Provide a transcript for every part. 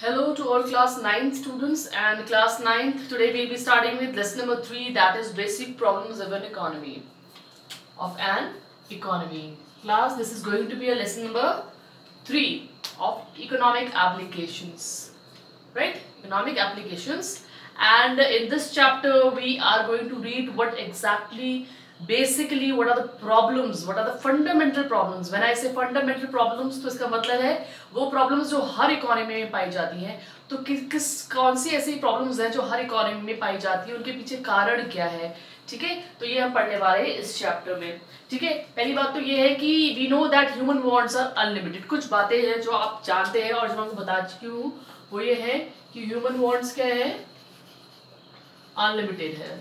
Hello to all class 9th students and class 9th. Today we'll be starting with lesson number 3, that is basic problems of an economy. Class, this is going to be a lesson number 3 of economic applications. Right? Economic applications. And in this chapter we are going to read what exactly basically what are the problems, what are the fundamental problems. When I say fundamental problems तो इसका मतलब है वो problems जो हर economy में पाई जाती हैं. तो कौन सी ऐसी प्रॉब्लम्स हैं जो हर इकोनॉमी में पाई जाती है, उनके पीछे कारण क्या है. ठीक है, तो ये हम पढ़ने वाले हैं इस चैप्टर में. ठीक है, पहली बात तो ये है कि we know that human wants are unlimited. कुछ बातें हैं जो आप जानते हैं और जो मैं आपको बता चुकी हूँ वो ये है कि ह्यूमन वांट्स क्या है, अनलिमिटेड है.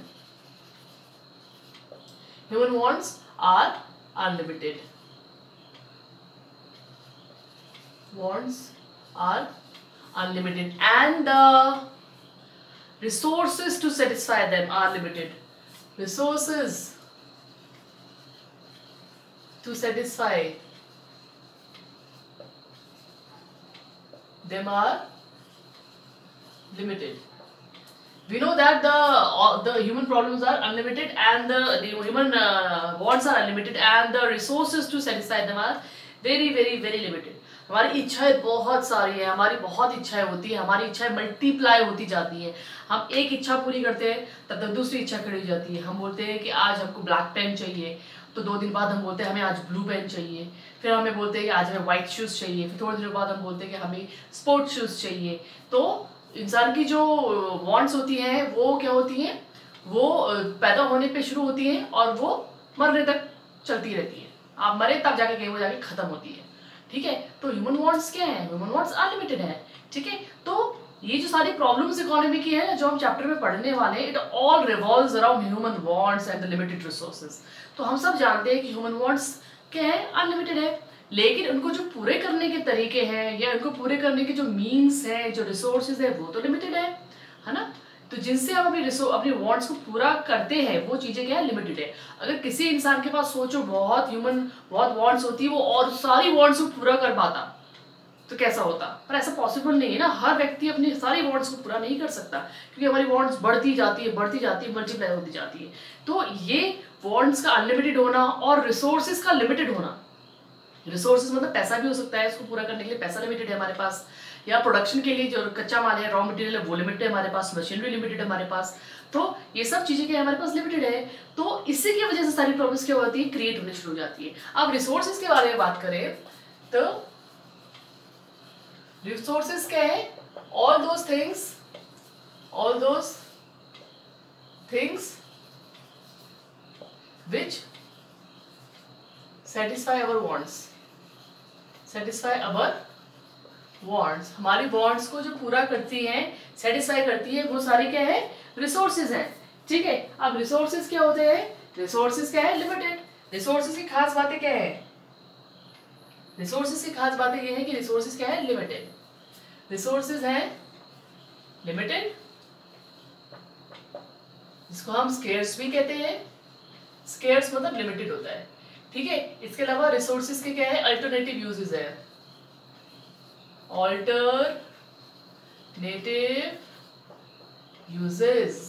Human wants are unlimited. Wants are unlimited, and the resources to satisfy them are limited. Resources to satisfy them are limited. We know that the human problems are unlimited and the human wants are unlimited and the resources to satisfy them are very very very limited. हमारी इच्छाएं बहुत सारी है, हमारी बहुत इच्छाएं होती है, हमारी इच्छाएं मल्टीप्लाई होती जाती हैं. हम एक इच्छा पूरी करते हैं तब तक दूसरी इच्छा खड़ी हो जाती है. हम बोलते हैं कि आज हमको ब्लैक पेन चाहिए, तो 2 दिन बाद हम बोलते हैं हमें आज ब्लू पेन चाहिए. फिर हमें बोलते हैं कि आज हमें व्हाइट शूज़ चाहिए. फिर थोड़े दिनों बाद हम बोलते हैं कि हमें स्पोर्ट्स शूज़ चाहिए. तो इंसान की जो वांट्स होती हैं वो क्या होती हैं, वो पैदा होने पे शुरू होती हैं और वो मरने तक चलती रहती है. आप मरे तब जाके कहीं वो जाके खत्म होती है. ठीक है, तो ह्यूमन वांट्स क्या है, ह्यूमन वांट्स अनलिमिटेड है. ठीक है, तो ये जो सारी प्रॉब्लम्स इकोनॉमी की है जो हम चैप्टर में पढ़ने वाले हैं, it all revolves around human wants and the limited resources. तो हम सब जानते हैं कि ह्यूमन वांट्स क्या है, अनलिमिटेड है, लेकिन उनको जो पूरे करने के तरीके हैं या उनको पूरे करने के जो मीन्स हैं, जो रिसोर्सेज है, वो तो लिमिटेड है ना. तो जिनसे हम अपने वांट्स को पूरा करते हैं वो चीज़ें क्या है, लिमिटेड है. अगर किसी इंसान के पास सोचो बहुत वांट्स होती है, वो और सारी वांट्स को पूरा कर पाता तो कैसा होता. पर ऐसा पॉसिबल नहीं है ना. हर व्यक्ति अपनी सारी वांट्स को पूरा नहीं कर सकता क्योंकि हमारी वांट्स बढ़ती जाती है मल्टीप्लाई होती जाती है. तो ये वांट्स का अनलिमिटेड होना और रिसोर्सेज का लिमिटेड होना. रिसोर्सेज मतलब पैसा भी हो सकता है, इसको पूरा करने के लिए पैसा लिमिटेड है हमारे पास, या प्रोडक्शन के लिए जो कच्चा माल है, रॉ मटेरियल है, वो लिमिटेड है हमारे पास, मशीनरी लिमिटेड है हमारे पास. तो ये सब चीज़ें क्या हमारे पास लिमिटेड है. तो इसी की वजह से सारी प्रॉब्लम्स क्या होती है, क्रिएट होने शुरू हो जाती है. अब रिसोर्सेज के बारे में बात करें तो रिसोर्सेज क्या है, all those things which satisfy our wants. हमारी wants को जो पूरा करती हैं, सेटिस्फाई करती है, वो सारी क्या है, रिसोर्सेज हैं. ठीक है, अब रिसोर्सेज क्या होते हैं, रिसोर्सेज क्या है, लिमिटेड. रिसोर्सेज की खास बातें क्या है, रिसोर्सेज की खास बातें ये है कि रिसोर्सेज क्या है, लिमिटेड. रिसोर्सेज हैं लिमिटेड, जिसको हम स्केर्स भी कहते हैं. स्केर्स मतलब लिमिटेड होता है. ठीक है, इसके अलावा रिसोर्सेज के क्या है, अल्टरनेटिव यूजेस है. अल्टरनेटिव यूजेस,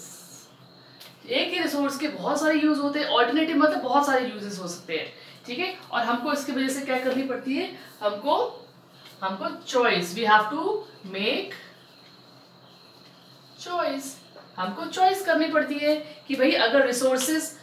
एक ही रिसोर्स के बहुत सारे यूज होते हैं. अल्टरनेटिव मतलब बहुत सारे यूजेस हो सकते हैं. ठीक है, और हमको इसकी वजह से क्या करनी पड़ती है, हमको choice, we have to make choice. हमको चॉइस करनी पड़ती है कि भाई अगर रिसोर्सेज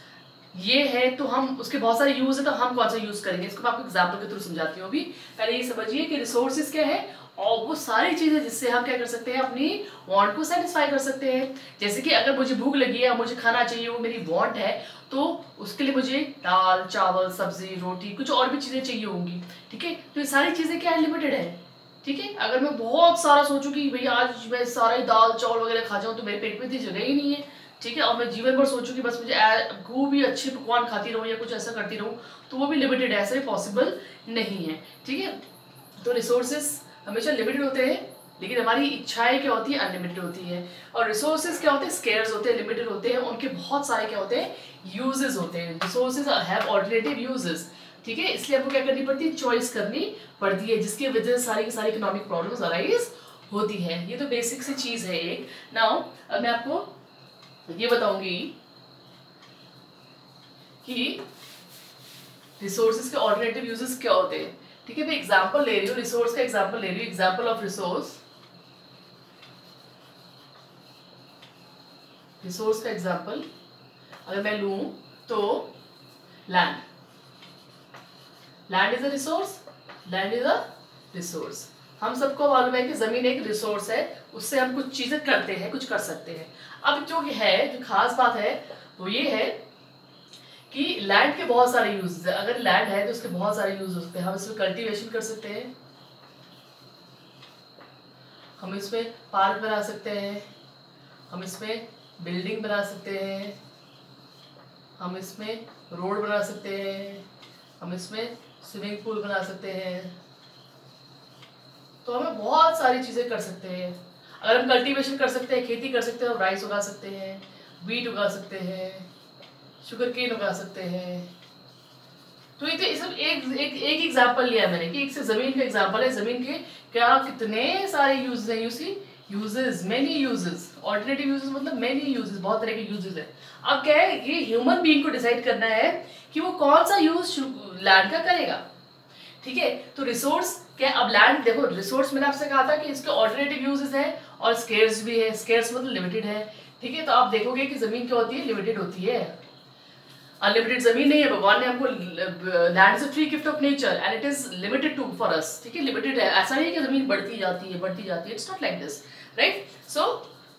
ये है तो हम उसके बहुत सारे यूज है तो हम कौन सा यूज करेंगे. इसको मैं आपको एग्जाम्पल के थ्रू समझाती हूँ. अभी पहले ये समझिए कि रिसोर्सेज क्या है, और वो सारी चीजें जिससे हम क्या कर सकते हैं, अपनी वांट को सेटिस्फाई कर सकते हैं. जैसे कि अगर मुझे भूख लगी है, मुझे खाना चाहिए, वो मेरी वांट है, तो उसके लिए मुझे दाल चावल सब्जी रोटी कुछ और भी चीजें चाहिए होंगी. ठीक है, तो ये सारी चीजें क्या है, लिमिटेड है. ठीक है, अगर मैं बहुत सारा सोचूं कि भैया आज मैं सारा ही दाल चावल वगैरह खा जाऊँ तो मेरे पेट में इतनी जगह ही नहीं है. ठीक है, और मैं जीवन भर सोचूं कि बस मुझे खूब भी अच्छे पकवान खाती रहूं या कुछ ऐसा करती रहूं, तो वो भी लिमिटेड है, ऐसा भी पॉसिबल नहीं है. ठीक है, तो रिसोर्सेज हमेशा लिमिटेड होते हैं, लेकिन हमारी इच्छाएं क्या होती है, अनलिमिटेड होती है. और रिसोर्सेज क्या होते हैं, स्केर्स होते हैं, लिमिटेड होते हैं. उनके बहुत सारे क्या होते हैं, यूजेस होते हैं. Resources have alternative uses. ठीक है, इसलिए आपको क्या करनी पड़ती है, चॉइस करनी पड़ती है, जिसकी वजह से सारी की सारी इकोनॉमिक प्रॉब्लम्स अराइज होती है। ये तो बेसिक सी चीज है एक। नाउ अब मैं आपको ये बताऊंगी कि रिसोर्सेज के ऑल्टरनेटिव यूजेस क्या होते हैं। ठीक है, मैं एग्जांपल ले रही हूँ, रिसोर्स का एग्जांपल ले रही हूँ, एग्जांपल ऑफ रिसोर्स। रिसोर्स का एग्जांपल अगर मैं लूं तो land, land is a resource, land is a resource. हम सबको मालूम है कि जमीन एक रिसोर्स है, उससे हम कुछ चीजें करते हैं, कुछ कर सकते हैं। अब जो है, जो खास बात है वो ये है कि लैंड के बहुत सारे यूज है। अगर लैंड है तो उसके बहुत सारे यूज हो सकते हैं। हम इसमें कल्टीवेशन कर सकते हैं, हम इसमें पार्क बना सकते हैं, हम इसमें बिल्डिंग बना सकते हैं, हम इसमें रोड बना सकते हैं, हम इसमें स्विमिंग पूल बना सकते हैं। तो हमें बहुत सारी चीज़ें कर सकते हैं। अगर हम कल्टीवेशन कर सकते हैं, खेती कर सकते हैं, हम राइस उगा सकते हैं, वीट उगा सकते हैं, शुगर केन उगा सकते हैं। तो ये तो सब एक एग्जांपल लिया मैंने कि एक से जमीन का एग्जांपल है। जमीन के क्या कितने सारे यूजेस हैं, UC uses, many uses. Alternative uses मतलब मेनी यूजेस, बहुत तरह के यूजेस है। अब क्या है, ये ह्यूमन बीइंग को डिसाइड करना है कि वो कौन सा यूज लैंड का करेगा। ठीक है, तो रिसोर्स क्या, अब लैंड देखो, रिसोर्स मैंने आपसे कहा था कि इसके ऑल्टरनेटिव यूजेस है और स्केर्स भी है। स्केर्स मतलब लिमिटेड है। ठीक है, तो आप देखोगे कि जमीन क्या होती है, लिमिटेड होती है। अनलिमिटेड जमीन नहीं है, भगवान ने हमको, land is a free gift of nature and it is limited to for us. ठीक है, लिमिटेड है, ऐसा नहीं है कि जमीन बढ़ती जाती है बढ़ती जाती है, it's not like this, right. So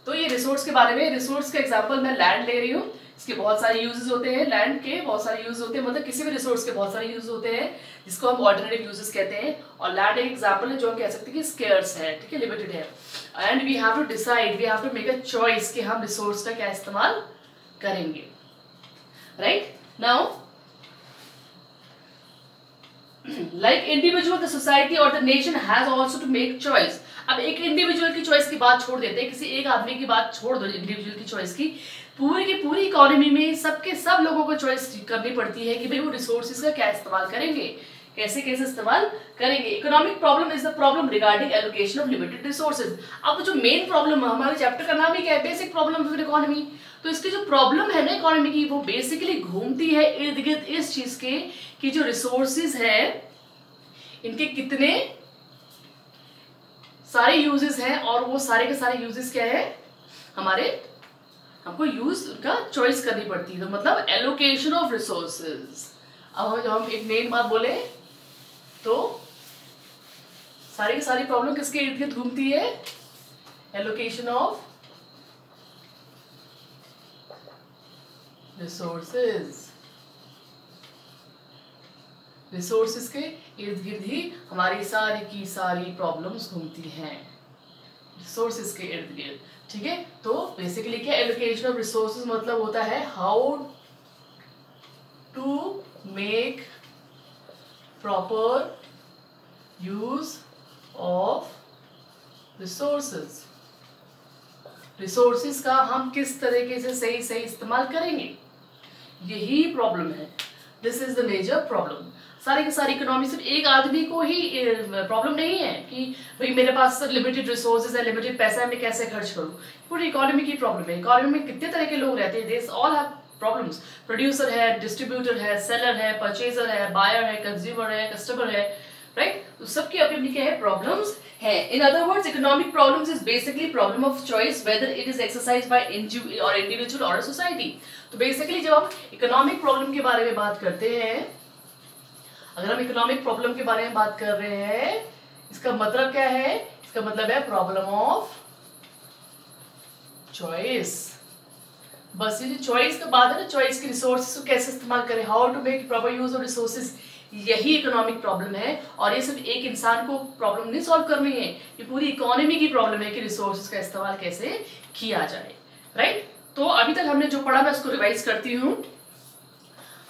तो ये रिसोर्स के बारे में, रिसोर्स का एग्जांपल मैं लैंड ले रही हूँ। इसके बहुत सारे यूजेस होते हैं, लैंड के बहुत सारे यूज होते हैं, मतलब किसी भी रिसोर्स के बहुत सारे यूज होते हैं जिसको हम ऑल्टरनेटिव यूजेस कहते हैं। और लैंड एक एग्जांपल है जो हम कह सकते हैं कि स्केर्स है, ठीक है, लिमिटेड है। And we have to decide, we have to make a choice कि हम रिसोर्स का क्या इस्तेमाल करेंगे, right. Now like individual, the society or the nation has also to make choice। अब एक इंडिविजुअल की चॉइस की बात छोड़ देते हैं, किसी एक आदमी की बात छोड़ दो, इंडिविजुअल की चॉइस की पूरी इकोनॉमी में सबके सब लोगों को चॉइस करनी पड़ती है कि भाई वो रिसोर्सेज का क्या इस्तेमाल करेंगे, कैसे कैसे इस्तेमाल करेंगे। Economic problem is the problem regarding allocation of limited resources. अब जो मेन प्रॉब्लम है, हमारे चैप्टर का नाम ही क्या है, बेसिक प्रॉब्लम ऑफ इकोनॉमी। तो इसकी जो प्रॉब्लम है ना इकोनॉमी की, वो बेसिकली घूमती है इर्द गिर्द इस चीज के कि जो रिसोर्सेज है इनके कितने सारे यूजेस हैं, और वो सारे के सारे यूजेस क्या है, हमारे हमको यूज उनका चॉइस करनी पड़ती है। तो मतलब एलोकेशन ऑफ रिसोर्सेज। अब जब हम एक मेन बात बोले तो सारी की सारी प्रॉब्लम किसके इर्द गिर्द घूमती है, एलोकेशन ऑफ रिसोर्सेज। रिसोर्सेज के इर्द गिर्द ही हमारी सारी की सारी प्रॉब्लम्स घूमती हैं, रिसोर्सेज के इर्द गिर्द। ठीक है, तो बेसिकली क्या, एलोकेशन ऑफ रिसोर्सेज मतलब होता है how to make proper use of resources. Resources का हम किस तरीके से सही सही इस्तेमाल करेंगे, यही प्रॉब्लम है। This is the major problem. सारी की सारी इकोनॉमी सिर्फ एक आदमी को ही प्रॉब्लम नहीं है कि भाई मेरे पास लिमिटेड रिसोर्सेज है, लिमिटेड पैसा है, मैं कैसे खर्च करूं। पूरी इकोनॉमी की प्रॉब्लम है। इकोनॉमी में कितने तरह के लोग रहते हैं, they all have problems. Producer है, डिस्ट्रीब्यूटर है, सेलर है, परचेजर है, बायर है, कंज्यूमर है, कस्टमर है, राइट। तो सबकी अपनी क्या है, प्रॉब्लम्स है। In other words, economic problems is basically problem of choice whether it is exercised by individual और सोसाइटी। तो बेसिकली जब हम इकोनॉमिक प्रॉब्लम के बारे में बात करते हैं, अगर हम इकोनॉमिक प्रॉब्लम के बारे में बात कर रहे हैं, इसका मतलब क्या है, इसका मतलब है प्रॉब्लम ऑफ चॉइस। बस ये जो चॉइस का बात है ना, चॉइस के रिसोर्सेज को कैसे इस्तेमाल करें, how to make proper use of resources, यही इकोनॉमिक प्रॉब्लम है। और ये सिर्फ एक इंसान को प्रॉब्लम नहीं सॉल्व करनी है, ये पूरी इकोनॉमी की प्रॉब्लम है कि रिसोर्सेज का इस्तेमाल कैसे किया जाए, राइट। तो अभी तक हमने जो पढ़ा मैं उसको रिवाइज करती हूँ।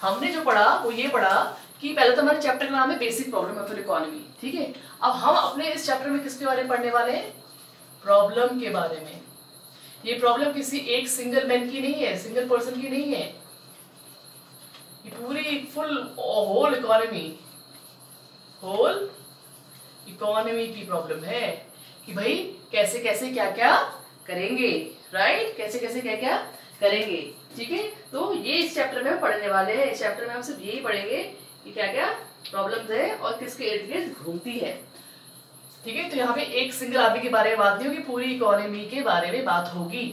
हमने जो पढ़ा वो ये पढ़ा कि पहले तो हमारे चैप्टर का नाम है बेसिक प्रॉब्लम ऑफ इकोनॉमी, ठीक है। अब हम अपने इस चैप्टर में किसके बारे में पढ़ने वाले हैं, प्रॉब्लम के बारे में। ये प्रॉब्लम किसी एक सिंगल मैन की नहीं है, सिंगल पर्सन की नहीं है, ये पूरी फुल होल इकोनॉमी की प्रॉब्लम है कि भाई कैसे कैसे क्या क्या करेंगे, राइट, कैसे कैसे क्या क्या करेंगे, ठीक है। तो ये इस चैप्टर में हम पढ़ने वाले हैं। इस चैप्टर में हम सिर्फ यही पढ़ेंगे कि क्या क्या प्रॉब्लम्स है और किसके इर्द गिर्द घूमती है, ठीक है। तो यहाँ पे एक सिंगल आदमी के बारे में बात नहीं होगी, पूरी इकोनॉमी के बारे में बात होगी,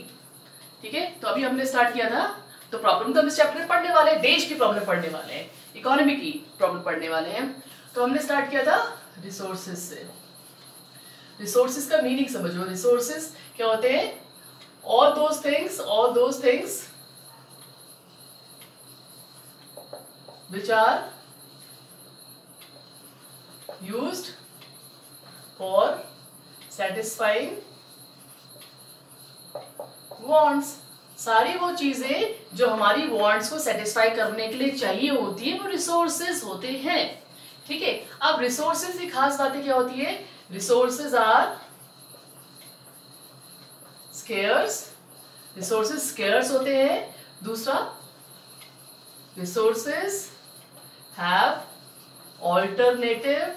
ठीक है। तो अभी हमने स्टार्ट किया था, तो प्रॉब्लम तो हम इस चैप्टर में पढ़ने वाले हैं, देश की प्रॉब्लम पढ़ने वाले हैं, इकोनॉमी की प्रॉब्लम पढ़ने वाले हैं। तो हमने स्टार्ट किया था रिसोर्सेज से। रिसोर्सेज का मीनिंग समझो। रिसोर्सेज क्या होते हैं? all those things which are used for satisfying wants। सारी वो चीजें जो हमारी wants को सेटिस्फाई करने के लिए चाहिए होती है वो रिसोर्सेज होते हैं, ठीक है। अब रिसोर्सेज की खास बातें क्या होती है? Resources are scarce, resources scarce होते हैं। दूसरा, resources have alternative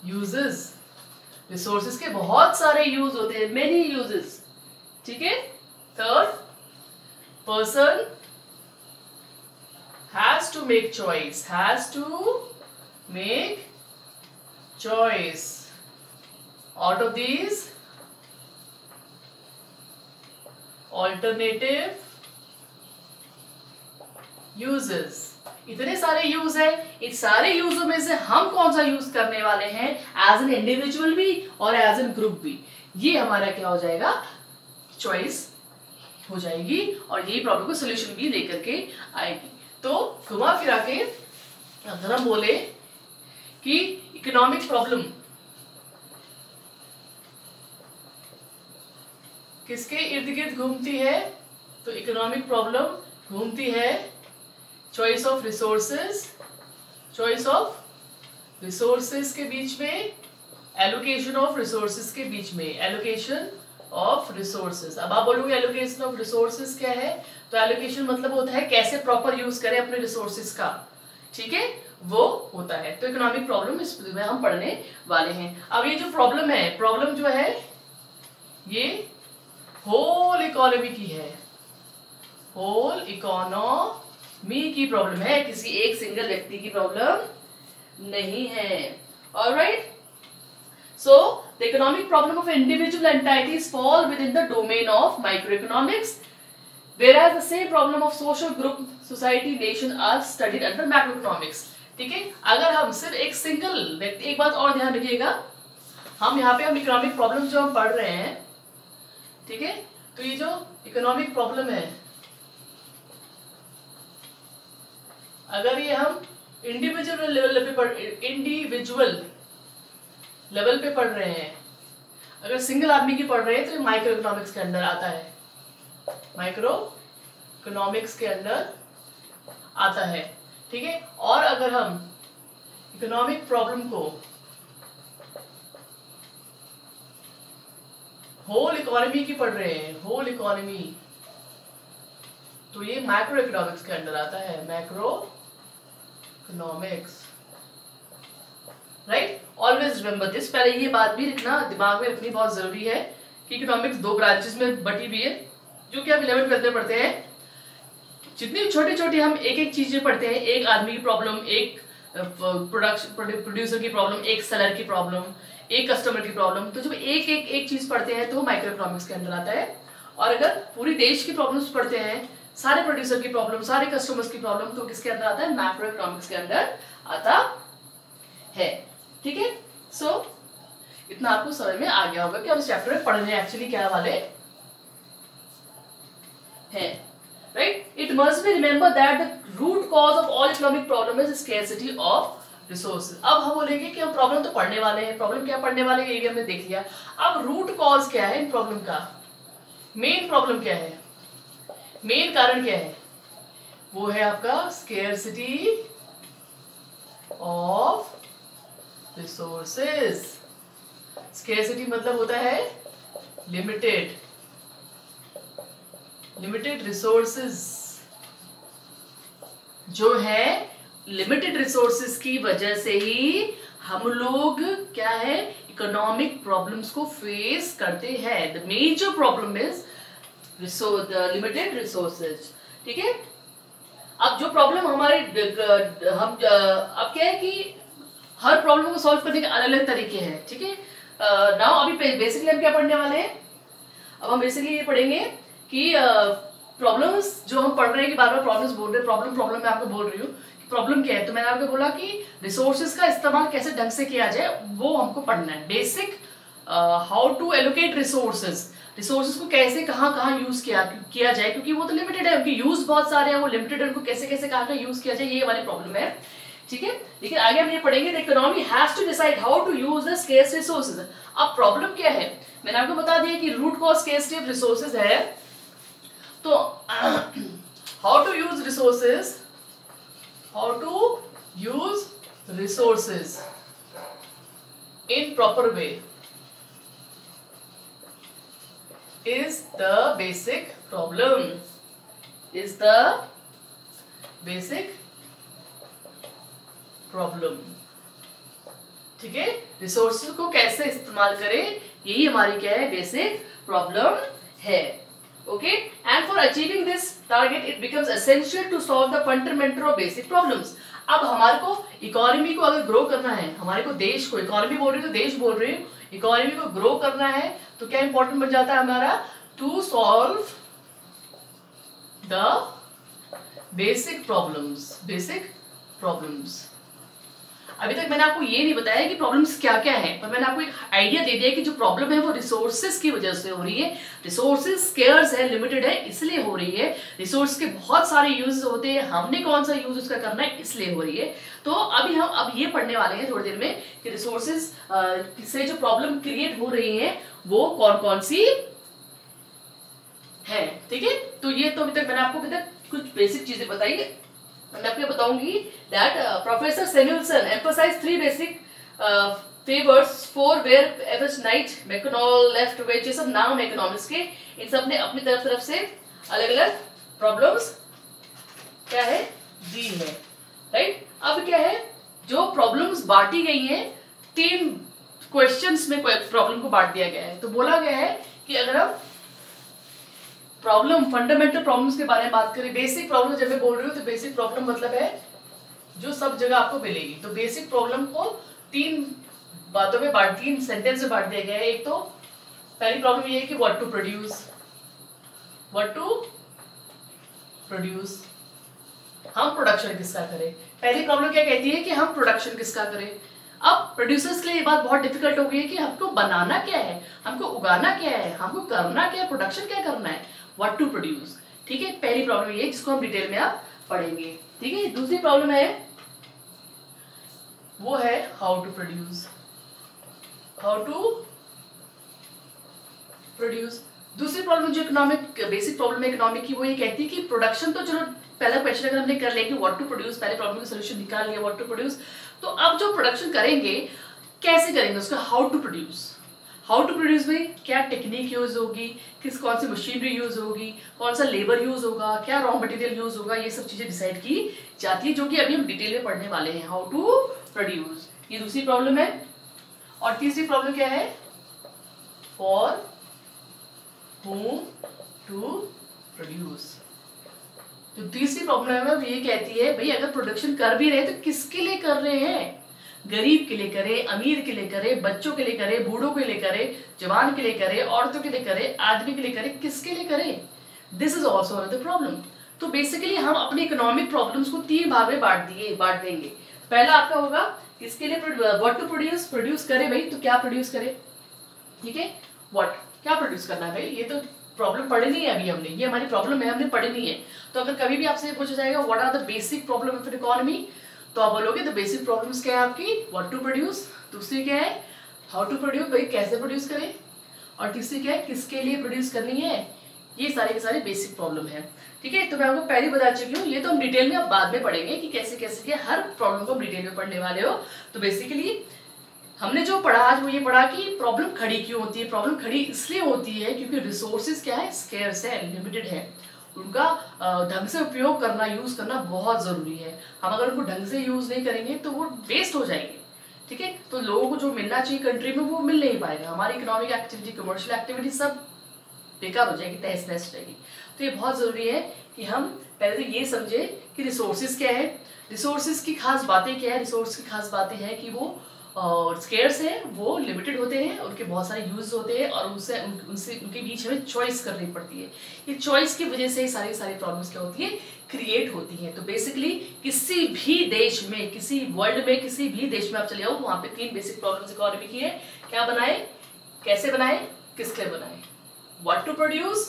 uses. Resources के बहुत सारे यूज होते हैं, मेनी यूजेस, ठीक है। Third, person has to make choice, has to make choice out of these alternative uses। इतने सारे यूज है, इस सारे यूजों में से हम कौन सा यूज करने वाले हैं एज एन इंडिविजुअल भी और एज एन ग्रुप भी, ये हमारा क्या हो जाएगा? चॉइस हो जाएगी और यही प्रॉब्लम को सोल्यूशन भी लेकर के आएगी। तो घुमा फिरा के अगर हम बोले कि इकोनॉमिक प्रॉब्लम किसके इर्द गिर्द घूमती है, तो इकोनॉमिक प्रॉब्लम घूमती है choice of resources, choice of resources के बीच में, एलोकेशन ऑफ रिसोर्सेज के बीच में, एलोकेशन ऑफ रिसोर्सेज। अब आप बोलोगे एलोकेशन ऑफ रिसोर्सेज क्या है? तो एलोकेशन मतलब होता है कैसे प्रॉपर यूज करें अपने रिसोर्सेज का, ठीक है, वो होता है। तो इकोनॉमिक प्रॉब्लम इसमें हम पढ़ने वाले हैं। अब ये जो प्रॉब्लम है, प्रॉब्लम जो है ये होल इकोनॉमी की है, होल इकोनॉमी की प्रॉब्लम है, किसी एक सिंगल व्यक्ति की प्रॉब्लम नहीं है। Alright, so the economic problem of individual entities fall with in the domain of micro economics, whereas the same problem of social group, society, nation are studied under macroeconomics। ठीक है, अगर हम सिर्फ एक सिंगल व्यक्ति, एक बात और ध्यान रखिएगा, हम यहाँ पे हम इकोनॉमिक प्रॉब्लम जो हम पढ़ रहे हैं, ठीक है, तो ये जो इकोनॉमिक प्रॉब्लम है, अगर ये हम इंडिविजुअल लेवल पे पढ़ रहे हैं, अगर सिंगल आदमी की पढ़ रहे हैं तो ये माइक्रो इकोनॉमिक्स के अंदर आता है, माइक्रो इकोनॉमिक्स के अंदर आता है, ठीक है। और अगर हम इकोनॉमिक प्रॉब्लम को होल इकोनॉमी की पढ़ रहे हैं, होल इकोनॉमी, तो ये मैक्रो इकोनॉमिक्स के अंदर आता है, macro economics, right. Always remember this, पहले ये बात भी रखना, दिमाग में रखनी बहुत जरूरी है कि इकोनॉमिक्स दो ब्रांचेस में बटी हुई है, जो कि आप 11th करते पढ़ते हैं। जितनी छोटी छोटी हम एक एक चीजें पढ़ते हैं, एक आदमी की प्रॉब्लम, एक प्रोड्यूसर की प्रॉब्लम, एक सेलर की प्रॉब्लम, एक कस्टमर की प्रॉब्लम, तो जब एक चीज पढ़ते हैं तो माइक्रो इकोनॉमिक्स के अंदर आता है। और अगर पूरी देश की प्रॉब्लम्स पढ़ते हैं, सारे प्रोड्यूसर की प्रॉब्लम, सारे कस्टमर्स की प्रॉब्लम, तो किसके अंदर आता है? मैक्रो इकोनॉमिक्स के अंदर आता है, ठीक है। सो इतना आपको समझ में आ गया होगा कि हम इस चैप्टर में पढ़ने एक्चुअली क्या वाले हैं, right. It must be remember that the root cause of all economic problem is scarcity of resources. अब हम बोलेंगे कि हम प्रॉब्लम तो पढ़ने वाले हैं, प्रॉब्लम क्या पढ़ने वाले हैं ये भी हमने देख लिया। अब रूट कॉज क्या है इन प्रॉब्लम का, मेन प्रॉब्लम क्या है, मेन कारण क्या है? वो है आपका स्कैर्सिटी ऑफ रिसोर्सेज। स्कैर्सिटी मतलब होता है लिमिटेड रिसोर्सेज, जो है लिमिटेड रिसोर्सेज की वजह से ही हम लोग क्या है, इकोनॉमिक प्रॉब्लम्स को फेस करते हैं। The major problem is limited resources. ठीक है, अब जो प्रॉब्लम हमारे हम अब क्या है कि हर प्रॉब्लम को सॉल्व करने के अलग अलग तरीके हैं। ठीक है, नाउ अभी बेसिकली हम क्या पढ़ने वाले हैं, अब हम बेसिकली ये पढ़ेंगे कि प्रॉब्लम्स जो हम पढ़ रहे हैं कि बार बार प्रॉब्लम्स बोल रहे हैं, प्रॉब्लम मैं आपको बोल रही हूँ कि प्रॉब्लम क्या है। तो मैंने आपको बोला कि रिसोर्सेज का इस्तेमाल कैसे ढंग से किया जाए वो हमको पढ़ना है। Basic how to allocate resources, resources को कैसे कहाँ यूज किया जाए, क्योंकि वो तो लिमिटेड है, उनकी यूज बहुत सारे हैं, वो लिमिटेड है, उनको कैसे कैसे कहाँ यूज किया जाए, ये वाली प्रॉब्लम है। ठीक है, लेकिन आगे हम ये पढ़ेंगे the economy has to decide how to use the scarce resources. अब प्रॉब्लम क्या है, मैंने आपको बता दिया कि root cause scarcity of resources है। तो how to use resources, how to use resources in proper way is the basic problem, is the basic problem। ठीक है, रिसोर्सेज को कैसे इस्तेमाल करें, यही हमारी क्या है, बेसिक प्रॉब्लम है। Okay, and for achieving this target it becomes essential to solve the fundamental of basic problems. अब हमारे को इकोनॉमी को अगर ग्रो करना है, हमारे को देश को, इकोनॉमी बोल रही हूँ तो देश बोल रही हूँ, इकोनॉमी को ग्रो करना है तो क्या इंपॉर्टेंट बन जाता है हमारा, to solve the basic problems, basic problems. अभी तक मैंने आपको ये नहीं बताया कि प्रॉब्लम्स क्या क्या है, पर मैंने आपको एक आइडिया दे दिया कि जो प्रॉब्लम है वो रिसोर्सेज की वजह से हो रही है, रिसोर्सेज स्केर्स है, लिमिटेड है, इसलिए हो रही है। रिसोर्स के बहुत सारे यूज होते हैं, हमने कौन सा यूज उसका करना है, इसलिए हो रही है। तो अभी हम अब ये पढ़ने वाले हैं थोड़ी देर में कि रिसोर्सेज से जो प्रॉब्लम क्रिएट हो रही है वो कौन कौन सी है। ठीक है, तो ये तो अभी तक मैंने आपको अभी तक कुछ बेसिक चीजें बताई, मैं आपको बताऊंगी that professor Samuelson emphasize 3 basic favours for where average night मैकनॉल लेफ्ट वेज, ये सब नाम है इकोनॉमिक्स के, इन सब ने अपनी तरफ से अलग अलग प्रॉब्लम्स क्या है दी है। राइट, अब क्या है, जो प्रॉब्लम्स बांटी गई हैं 3 क्वेश्चंस में प्रॉब्लम को बांट दिया गया है। तो बोला गया है कि अगर हम प्रॉब्लम, फंडामेंटल प्रॉब्लम्स के बारे में बात करें, बेसिक प्रॉब्लम जब मैं बोल रही हूँ तो बेसिक प्रॉब्लम मतलब है जो सब जगह आपको मिलेगी। तो बेसिक प्रॉब्लम को 3 बातों में 3 सेंटेंस में बांट दिया गया है। एक तो पहली प्रॉब्लम ये है कि what to produce, what to produce, हम प्रोडक्शन किसका करें। पहली प्रॉब्लम क्या कहती है कि हम प्रोडक्शन किसका करें। अब प्रोड्यूसर्स के लिए ये बात बहुत डिफिकल्ट हो गई है कि हमको बनाना क्या है, हमको उगाना क्या है, हमको करना क्या है, प्रोडक्शन क्या करना है, व्हाट टू प्रोड्यूस। ठीक है, पहली प्रॉब्लम ये जिसको हम डिटेल में आप पढ़ेंगे। ठीक है, दूसरी प्रॉब्लम है वो है how to produce, how to produce. दूसरी प्रॉब्लम जो इकोनॉमिक बेसिक प्रॉब्लम है इकोनॉमिक की, वो ये कहती है कि प्रोडक्शन तो चलो पहला क्वेश्चन अगर हमने कर लिया कि व्हाट टू प्रोड्यूस, पहले प्रॉब्लम का सॉल्यूशन निकाल लिया व्हाट टू प्रोड्यूस, तो अब जो प्रोडक्शन करेंगे कैसे करेंगे उसका, how to produce. How to produce में क्या टेक्निक यूज होगी, कौन सी मशीनरी यूज होगी, कौन सा लेबर यूज होगा, क्या रॉ मटेरियल यूज होगा, ये सब चीजें डिसाइड की जाती है, जो कि अभी हम डिटेल में पढ़ने वाले हैं। हाउ टू प्रोड्यूस, ये दूसरी प्रॉब्लम है। और तीसरी प्रॉब्लम क्या है, फॉर whom टू प्रोड्यूस। तो तीसरी प्रॉब्लम है ये कहती है भाई अगर प्रोडक्शन कर भी रहे तो किसके लिए कर रहे हैं, गरीब के लिए करे, अमीर के लिए करे, बच्चों के लिए करे, बूढ़ों के लिए करे, जवान के लिए करे, औरतों के लिए करे, आदमी के लिए करे, किसके लिए करे, this is also another problem. तो बेसिकली हम अपने इकोनॉमिक प्रॉब्लम्स को 3 भाग में बांट देंगे। पहला आपका होगा किसके लिए, व्हाट टू प्रोड्यूस, प्रोड्यूस करे भाई तो क्या प्रोड्यूस करे। ठीक है, व्हाट क्या प्रोड्यूस करना है भाई, ये तो प्रॉब्लम पढ़नी है अभी हमने, ये हमारी प्रॉब्लम है हमने पढ़नी है। तो अगर कभी भी आपसे पूछा जाएगा what are the basic problem of economy, तो आप बोलोगे द बेसिक प्रॉब्लम्स क्या है आपकी, व्हाट टू प्रोड्यूस, दूसरी क्या है हाउ टू प्रोड्यूस, भाई कैसे प्रोड्यूस करें, और तीसरी क्या है किसके लिए प्रोड्यूस करनी है। ये सारे के सारे बेसिक प्रॉब्लम है। ठीक है, तो मैं आपको पहले बता चुकी हूँ, ये तो हम डिटेल में अब बाद में पढ़ेंगे कि कैसे कैसे क्या, हर प्रॉब्लम को हम डिटेल में पढ़ने वाले हो। तो बेसिकली हमने जो पढ़ा आज वो ये पढ़ा कि प्रॉब्लम खड़ी क्यों होती है। प्रॉब्लम खड़ी इसलिए होती है क्योंकि रिसोर्सेज क्या है, स्केर्स है, लिमिटेड है, उनका ढंग से उपयोग करना, यूज करना बहुत जरूरी है। हम अगर उनको ढंग से यूज नहीं करेंगे तो वो वेस्ट हो जाएंगे। ठीक है। तो लोगों को जो मिलना चाहिए कंट्री में वो मिल नहीं पाएगा, हमारी इकोनॉमिक एक्टिविटी, कमर्शियल एक्टिविटी सब बेकार हो जाएगी, तहस नहस हो जाएगी। तो ये बहुत ज़रूरी है कि हम पहले तो ये समझे कि रिसोर्सेज क्या है, रिसोर्सेज की खास बातें क्या है। रिसोर्स की खास बातें हैं कि वो स्केर्स हैं, वो लिमिटेड होते हैं, उनके बहुत सारे यूज होते हैं और उनसे उनके बीच हमें चॉइस करनी पड़ती है। ये चॉइस की वजह से सारी प्रॉब्लम्स क्या होती है, क्रिएट होती हैं। तो बेसिकली किसी भी देश में, किसी वर्ल्ड में, किसी भी देश में आप चले जाओ, वहाँ पे 3 बेसिक प्रॉब्लम्स इकोनॉमी की है। क्या बनाए, कैसे बनाए, किसके बनाए, what to produce,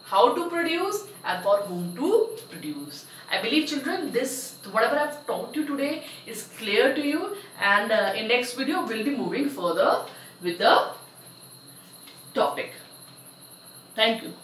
how to produce, and for whom to produce. I believe children, this whatever I've taught you today is clear to you, and in next video we'll be moving further with the topic. Thank you.